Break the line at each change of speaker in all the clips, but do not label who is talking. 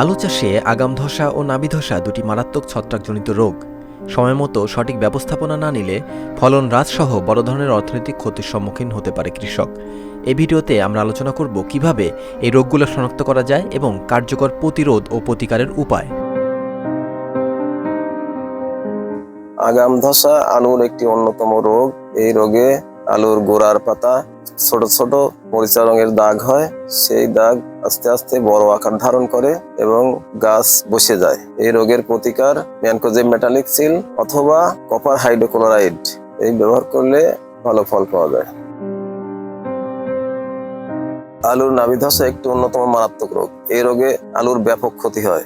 আলু চাষে আগাম ধসা ও নাবি ধসা দুটি মারাত্মক ছত্রাকজনিত রোগ। সময়মতো সঠিক ব্যবস্থাপনা না নিলে ফলন হ্রাসসহ বড় ধরনের অর্থনৈতিক ক্ষতির সম্মুখীন হতে পারে কৃষক। এই ভিডিওতে আমরা আলোচনা করব কিভাবে এই রোগগুলো শনাক্ত করা যায় এবং কার্যকর প্রতিরোধ ও প্রতিকারের উপায়।
আগাম ধসা আলুর একটি অন্যতম রোগ। এই রোগে আলুর গোড়ার পাতা ছোট ছোট মরিচা রঙের দাগ হয়। সেই দাগ আস্তে আস্তে বড় আকার ধারণ করে এবং গাছ বসে যায়। এই রোগের প্রতিকার ম্যানকোজেব মেটালিক সিল অথবা কপার হাইড্রোক্লোরাইড এই ব্যবহার করলে ভালো ফল পাওয়া যায়। আলুর নাবি ধসা একটি অন্যতম মারাত্মক রোগ। এই রোগে আলুর ব্যাপক ক্ষতি হয়।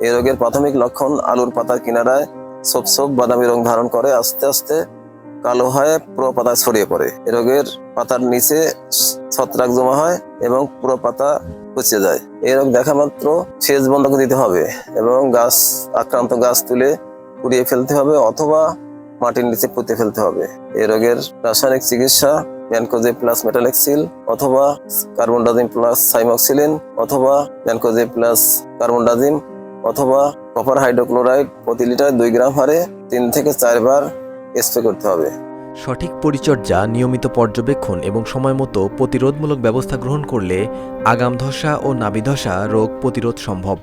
এই রোগের প্রাথমিক লক্ষণ আলুর পাতার কিনারায় ছোপ ছোপ বাদামি রং ধারণ করে আস্তে আস্তে কালো হয়ে পুরো পাতা ছড়িয়ে পড়ে। এ রোগের পাতার নিচে ছত্রাক জমা হয় এবং পুরো পাতা পচে যায়। এই রোগ দেখা মাত্র সেচ বন্ধ করে দিতে হবে এবং আক্রান্ত গাছ তুলে পুড়িয়ে ফেলতে হবে অথবা মাটির নিচে পুঁতে ফেলতে হবে। এই রোগের রাসায়নিক চিকিৎসা ম্যানকোজেব প্লাস মেটালেক্সিল অথবা কার্বনডাজিম প্লাস সাইমক্সিলিন অথবা ম্যানকোজেব প্লাস কার্বনডাজিম অথবা কপার হাইড্রোক্লোরাইড প্রতি লিটার 2 গ্রাম হারে 3 থেকে 4 বার স্প্রে করতে হবে।
সঠিক পরিচর্যা, নিয়মিত পর্যবেক্ষণ এবং সময়মতো প্রতিরোধমূলক ব্যবস্থা গ্রহণ করলে আগাম ধসা ও নাবি ধসা রোগ প্রতিরোধ সম্ভব।